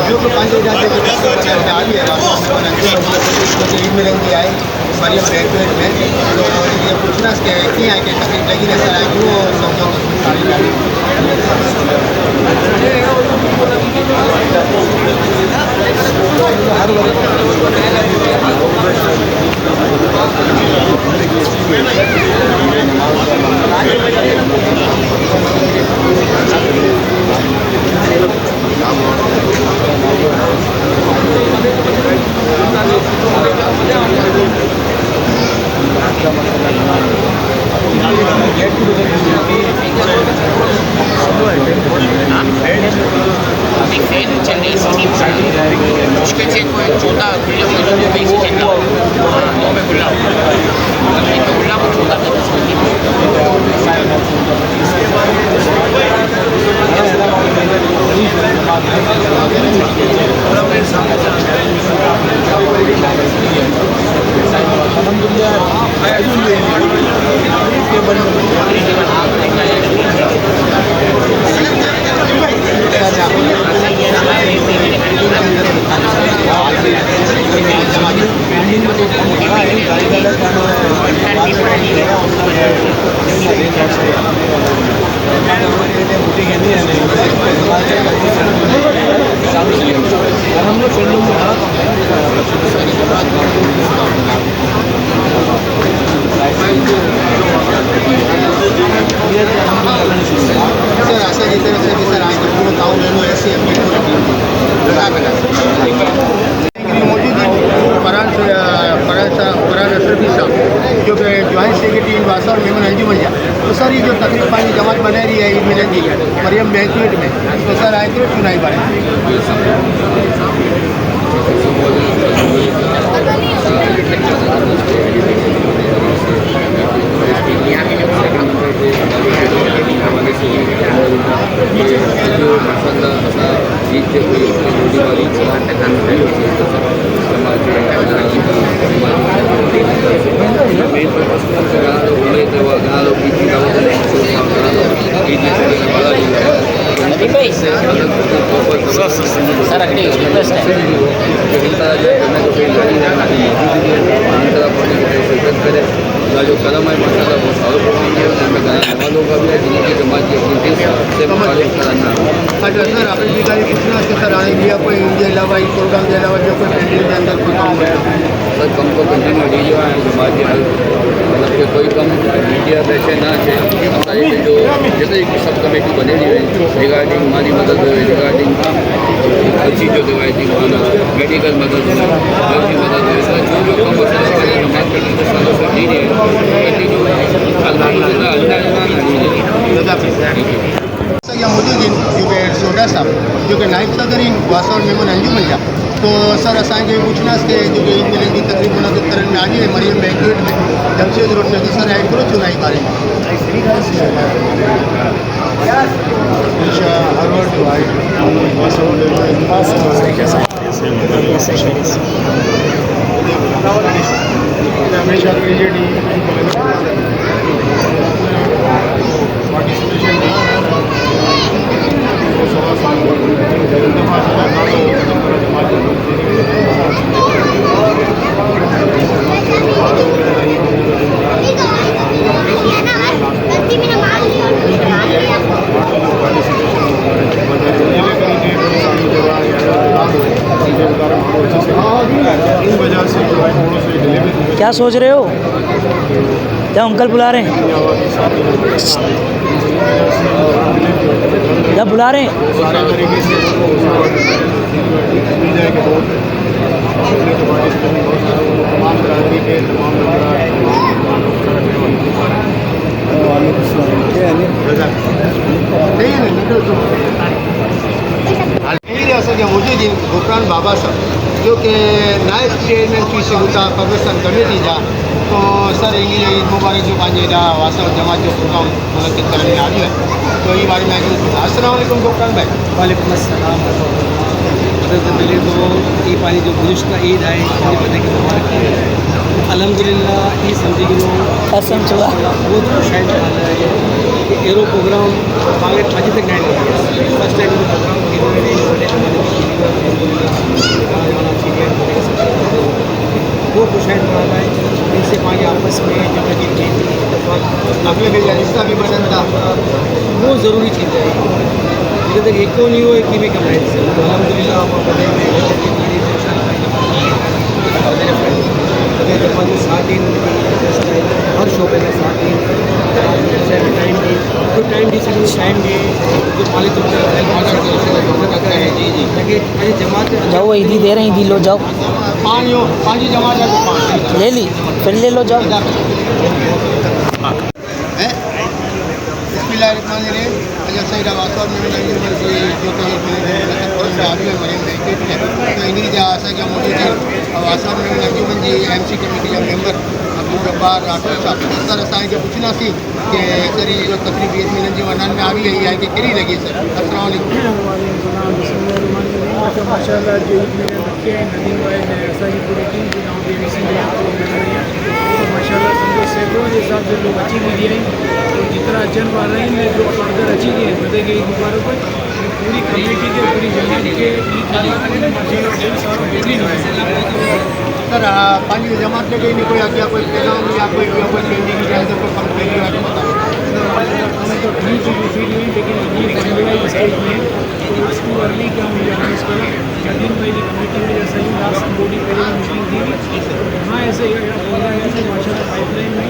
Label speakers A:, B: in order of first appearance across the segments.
A: जो कि 5 जाते हैं आ गए ईद में रंगी आए मरियम बैंकवेट में तो ये पूछना कि कीअं आहे कि तकलीफ़ लगी न सर क्यों सौदो साड़ी गाड़ी
B: चेन्नई सिटी मुश्किल से कोई 14 किलोमीटर दूर से चेन्नई दो में खुला तो खुला को 14 जो कि जॉइंट सेक्रेटरी वासर मेमन अंजुमन जा तो सर ये जो तकलीफ पानी जमात बना रही है ईद मिलन की मरियम बैंकवेट में तो सर आए थे चुनाई बारे सर अगली रिक्वेस्ट है जो कदम है माशाल्लाह बहुत सालों पुराना का भी है जिनकी जमात की अपनी टीम से मुखालिफ कराना। अच्छा सर आपने भी गाड़ी पूछना कि सर आए इंडिया कोई इंडिया अलावा इस प्रोग्राम के अलावा जो कोई पेंडिंग के अंदर कोई काम है सर कम को कंटिन्यू लीजिए जमात की मतलब कि कोई कम मीडिया पैसे ना है जो जैसे सब कमेटी बनेली है रिगार्डिंग हमारी मदद रिगार्डिंग अच्छी जो रिवायती खाना मेडिकल मदद हेल्थ की मदद है जो कम मसला सालों से दी है सोडा साहब जो कि नायब सदर वासर मेमन अंजुमन जा तो सर असांखे पूछना कि जो कि ईद मिलन की तकरीब मुनक़िद करण में आई है मरियम बैंकवेट में जमशेद रोड में तो सर हिकिड़ो चुनाई बारे हमेशा
C: क्या सोच रहे हो? क्या अंकल बुला रहे हैं? क्या बुला रहे हैं?
A: मुजुद्दीन गुफरान बाबा साहब जो कि नायब चेयरमैन थी सघूं कब्रिस्तान कमेटी जा तो सर ईद मुबारक जो पंहिंजे वासव जमात जो प्रोग्राम मुनक़िद करण में आयो है तो ये बारे में अस्सलाम वालेकुम गुफरान भाई।
D: वालेकुम अस्सलाम। सबसे पहले तो ये पानी जो गुज़िश्ता ईद है ये पता की मुबारक है अल्हम्दुलिल्लाह ये समझी बहुत शायद कि एरो प्रोग्राम मांगे अभी तक नहीं लगे फर्स्ट टाइम प्रोग्राम वो कुशाइन बनाना है इनसे पानी आपस में जब तक
A: अपने भी रिश्ता भी बनता
D: वो ज़रूरी चीज़ है जब तक एक को नहीं हो एक की भी कमाई से अलहमदिल्ला आप बने में जब साथ दिन हर शोबे में साथ दिन टाइम दी तो टाइम दी टाइम दी जो मालिक
A: जी जी
D: ताकि जमात
C: जाओ ईदी दे रहे हैं, ईदी लो जाओ,
A: पाँच ही जमा जाए तो पाँच
C: ले ली फिर ले लो जाओ।
A: हैं बिस्मिल्लाहिर्रहमानिर्रहीम अजय सईद वासव में जो कहीं आदमी मरीज तो इन्हीं जा असांजा मौजूद वासव में अंजुमन जी MC कमेटी जा मेंबर अब्दुल जब्बार राठौर साहब सर असांखे पुछंदासीं कि सर ये जो तकरीब 20 मिनट जी वनन में आई है कि कहिड़ी लॻी सर अस्सलाम
E: माशाल्लाह जो ईद में रखे हैं नदीम भाई ने असांजी पूरी टीम जो गाँव BBC में आपको मिल रही है तो माशाल्लाह समझो सैकड़ों के हिसाब से लोग अची भी दिए तो जितना अचन पा रहे हैं जो फर्दर अची गए बदे गई मुबारक पूरी कमेटी के पूरी जमात के
A: सर पंहिंजी जमात के लिए कोई अॻियां कोई प्रोग्राम या कोई ॿियो कोई पेंडिंग हुजे त कोई कमु कयो आहे
E: हमें तो ठीक है फील हुई लेकिन ये फाइनलाइज स्टेज में तो उसको अर्ली का मुझे अनाउंस करा नदीम भाई की कमेटी में जैसा ही लास्ट बॉडी पहले मीटिंग थी हाँ ऐसे ही हो रहा है कि माशाल्लाह पाइपलाइन में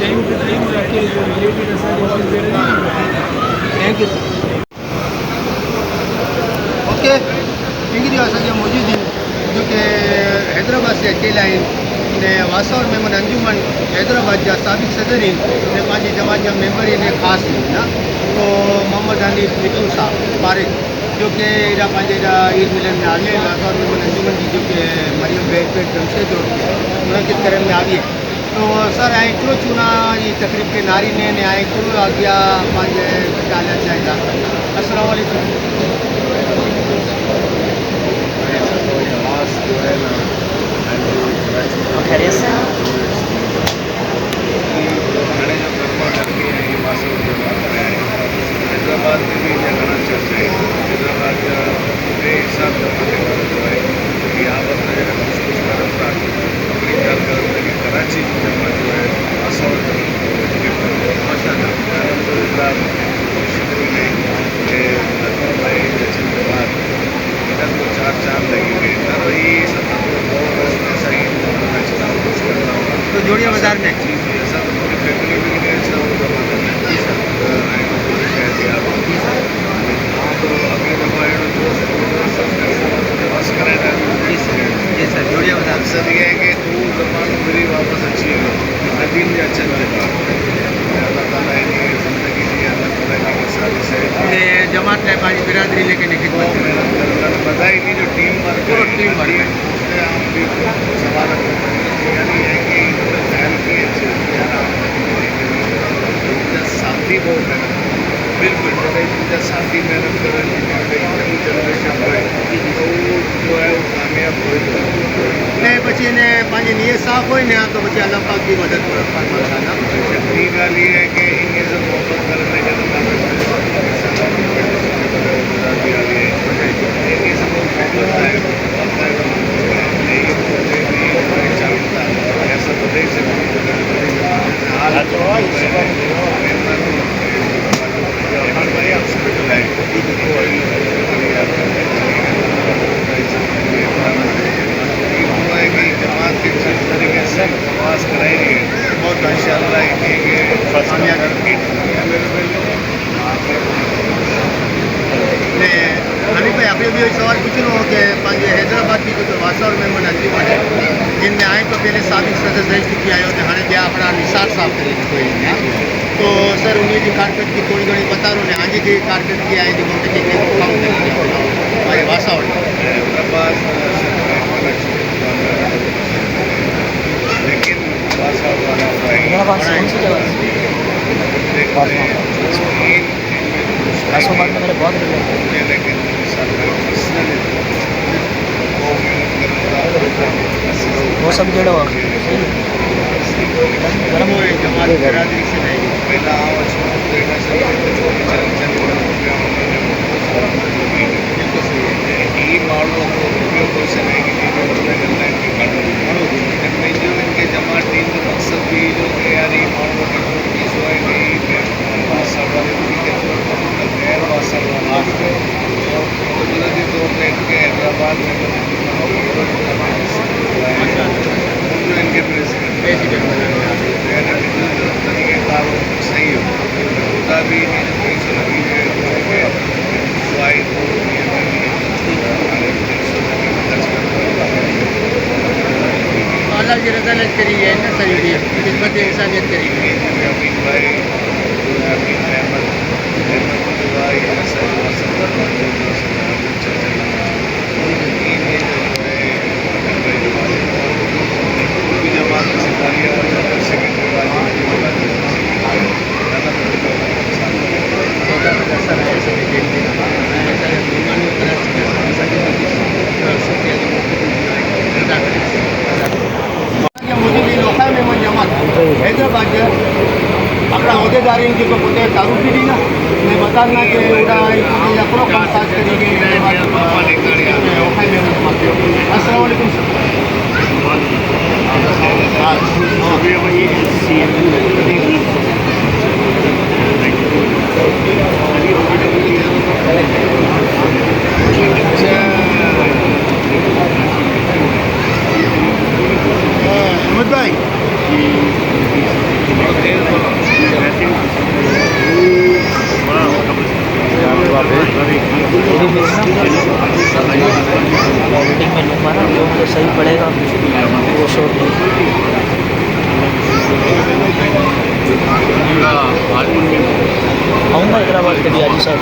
E: टाइम टू टाइम जाके जो रिलेटेड ऐसा जो दे रहे हैं
A: थैंक यू ओके इंग्लिश असांजा मौजूद आहिनि जो कि हैदराबाद से अकेला आहिनि ने वासव मेमन अंजुमन हैदराबाद जा साबिक़ सदर आहिनि ने पंहिंजी जमात जा मेंबर आहिनि ख़ासि ना तो मोहम्मद हनीफ मिठू साहब फारिग जो कि एॾा पंहिंजे ईद मिलन में आगे वासव मेमन अंजुमन जी जो कि मरियम बेट जमशेद जो मुनक़िद करण में आई है तो सर ऐं हिकिड़ो चूना जी तकरीब के नारी ने ऐं हिकिड़ो अॻियां पंहिंजे ॻाल्हाइण चाहींदा अस्सलाम वालेकुम
C: खैरियत से
F: हैदराबाद में भी घना चर्चा है हैदराबाद का हिसाब कि आपस में कुछ करम था अपनी ख्याल कर कराची जमा जो है आसाम अलहमदिल्ला शुरू में भाई अचन के बाद इधर को चार लगेंगे तर ये सब ऐसा ही
A: तो जोड़िया बाजार में
F: जी जी ऐसा तो पूरी फैमिली भी नहीं ऐसा तो अगले दफ़ा बस करेगा
A: जी सर जोड़िया बाजार
F: मकसद ये है कि तू ज़बान मेरी वापस अच्छी हो नदीम भी अच्छा चलेगा अल्लाह ताला इन्हें ज़िंदगी दी अल्लाह ताला इनकी सारी से
A: ने जमात है पंहिंजी बिरादरी लेके निकल
F: बहुत मेहनत कर बधाई नहीं जो टीम वर्क
A: पूरा टीम वर्क है
F: उससे हम भी सवाल यानी है कि ख्याल किए साथी बहुत मेहनत बिल्कुल जब साथी मेहनत करें नई जनरेशन होए तो जो है वो कामयाब हो
A: ने बच्चे ने पंहिंजी नीयत साफ़ हुई ना तो बच्चे अल्लाह पाक की मदद फरमाना
F: ॿी ॻाल्हि इहा आहे की इन से मोहबत करण में जमात के जिस तरीके से नमाज कराएंगे बहुत इंशाअल्लाह
A: ने हनी भाई आपने भी सवाल पूछनो हो कि पंहिंजे हैदराबाद की जो वासव मेमन अंजुमन है जिनमें आए तो पहले साबिक़ सदर रही चुकी आयो तो हाँ ॿिया अपना निसार साफ़ करे कोई तो सर उन्हीं की कारकर्दगी थोड़ी घणी बता रहे हैं आगे की कारकर्दगी आहे जेको उनखे कम करी भाई वासव
F: हैदराबाद लेकिन
C: हैदराबाद से कौन सी जगह गाजियाबाद में मेरे बहुत
F: लेकिन
C: वो सब जड़ो
A: जमात बिरादरी से नहीं
F: પહેલાં આ વર્ષે એના સહિત ಈ ಮಾಡುವ ಉಪಯೋಗ जो इनके जमा टीम का मकसद भी जो कि यार ये मानो फीस हुआ है नहीं गैर वासल वाला कुदरती तौर पर इनके हैदराबाद में जो इनके प्रेसिडेंट तरीक़ेकार सही हो खुदा भी लगी है
B: की रजामत करी है ना सही भी खिदमत इंसानियत करी है
F: अमीन भाई अमीन अहमद भाई जमात सितारिया
A: हैदराबाद अपना अहदेदारी जो पोते चालू की ना मैं बताना कि अपनो काम साथ करेगी अस्सलाम वालेकुम अहमद भाई
C: वेटिंग में लूँगा ना जो मुझे सही पड़ेगा वो शो आऊँगा हैदराबाद के भी आजी साहब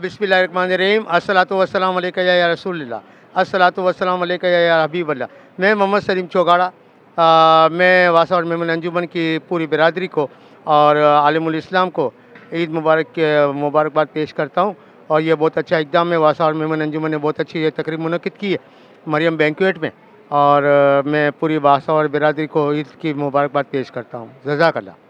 A: बिस्मिल्लाहिर्रहमानिर्रहीम अस्सलातु वस्सलाम अलैका या रसूलल्लाह अस्सलातु वस्सलाम अलैका या हबीबल्लाह। मैं मोहम्मद सलीम चौगाड़ा मैं वासा और मेमन अंजुमन की पूरी बिरादरी को और आलिमुल इस्लाम को ईद मुबारक के मुबारकबाद पेश करता हूँ। और ये बहुत अच्छा इक़दाम है। वासा और मेमन अंजुमन ने बहुत अच्छी ये तकरीब मुनक़िद की है मरियम बैंक्वेट में और मैं पूरी वासा और बिरादरी को ईद की मुबारकबाद पेश करता हूँ। जज़ाकल्लाह।